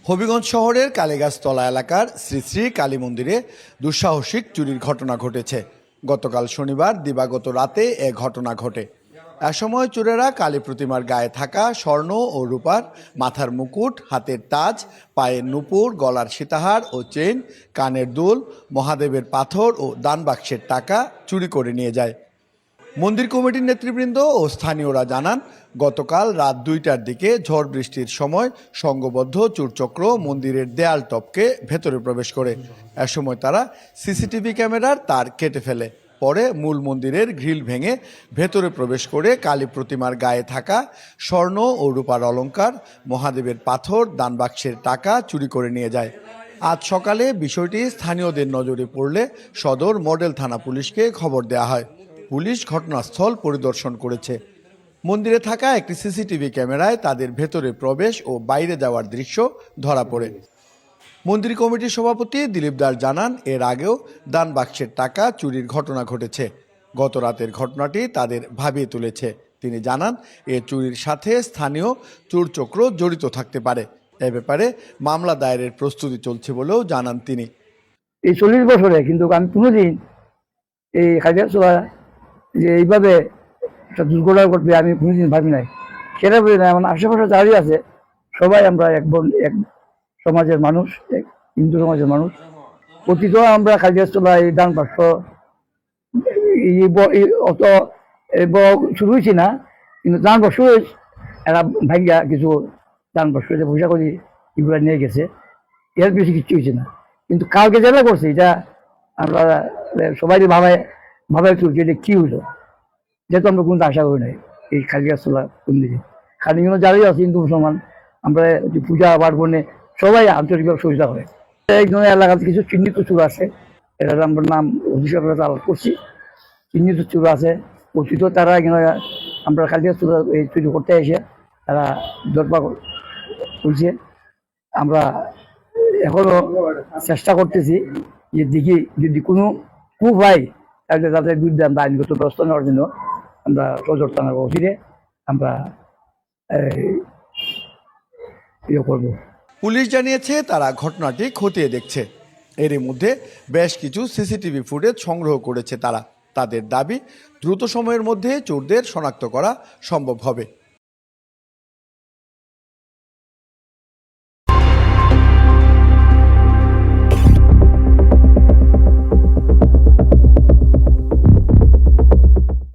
হবিগঞ্জ শহরের কালীগাছতলা এলাকার শ্রী শ্রী কালী মন্দিরে দুঃসাহসিক চুরির ঘটনা ঘটেছে। গতকাল শনিবার দিবাগত রাতে এ ঘটনা ঘটে। এসময় চোরেরা কালী প্রতিমার গায়ে থাকা স্বর্ণ ও রূপার মাথার মুকুট, হাতের তাজ, পায়ের নুপুর, গলার সীতাহার ও চেইন, কানের দুল, মহাদেবের পাথর ও দান বাক্সের টাকা চুরি করে নিয়ে যায়। মন্দির কমিটির নেতৃবৃন্দ ও স্থানীয়রা জানান, গতকাল রাত 2টার দিকে ঝড় বৃষ্টির সময় সংঘবদ্ধ চোরচক্র মন্দিরের দেয়াল টপকে ভেতরে প্রবেশ করে। এ সময় তারা সিসিটিভি ক্যামেরার তার কেটে ফেলে। পরে মূল মন্দিরের গ্রিল ভেঙে ভেতরে প্রবেশ করে কালী প্রতিমার গায়ে থাকা স্বর্ণ ও রূপার অলংকার, মহাদেবের পাথর, দানবাক্সের টাকা চুরি করে নিয়ে যায়। আজ সকালে বিষয়টি স্থানীয়দের নজরে পড়লে সদর মডেল থানা পুলিশকে খবর দেওয়া হয়। পুলিশ ঘটনাস্থল পরিদর্শন করেছে। মন্দিরে থাকা একটি সিসিটিভি ক্যামেরায় তাদের ভেতরে প্রবেশ ও বাইরে যাওয়ার দৃশ্য ধরা পড়ে। মন্দির কমিটির সভাপতি দিলীপ দাস জানান, এর আগেও দান বাক্সের টাকা চুরির ঘটনা ঘটেছে। গত রাতের ঘটনাটি তাদের ভাবিয়ে তুলেছে। তিনি জানান, এ চুরির সাথে স্থানীয় চোরচক্র জড়িত থাকতে পারে। এ ব্যাপারে মামলা দায়েরের প্রস্তুতি চলছে বলেও জানান তিনি। এই 40 বছরে কিন্তু আমি কোনোদিন এই কালীগাছতলা যে এইভাবে একটা দুর্ঘটনা ঘটবে আমি কোনোদিন ভাবি নাই। সেটা বলি না, আমার আশেপাশে যারাই আছে সবাই আমরা এক সমাজের মানুষ, এক হিন্দু সমাজের মানুষ। অতীত আমরা কালীগাছতলা এই দান বাক্স অত বড় শুরু হয়েছি না, কিন্তু দান বাক্স এরা ভাইয়া কিছু দান বাক্স পয়সা করি এগুলো নিয়ে গেছে, এর বেশি কিচ্ছু হয়েছে না। কিন্তু কালকে যেটা করছে এটা আমরা সবাই ভাবাই তুলছি এটা কি হইলো, যেহেতু আমরা কোনো আশা করি নাই এই কালীগাছতলা কোন দিকে। খালি যারাই আছে হিন্দু মুসলমান আমরা পূজা পার্বণে সবাই আন্তরিকভাবে সহযোগিতা করে। একজন এলাকাতে কিছু চিহ্নিত চোর আছে, এটার আমরা নাম অভিষেক আলাপ করছি। চিহ্নিত চোর আছে, অতীত তারা আমরা কালীগাছতলা এই তৈরি করতে এসে তারা দরবার করছে। আমরা এখনো চেষ্টা করতেছি যে দেখি যদি কোনো খুব হয় তাহলে তাদের বিরুদ্ধে আমরা আইনগত ব্যবস্থা নেওয়ার জন্য আমরা সদর থানার অধীনে আমরা করব। পুলিশ জানিয়েছে তারা ঘটনাটি খতিয়ে দেখছে। এরই মধ্যে বেশ কিছু সিসিটিভি ফুটেজ সংগ্রহ করেছে তারা। তাদের দাবি, দ্রুত সময়ের মধ্যে চোরদের শনাক্ত করা সম্ভব হবে।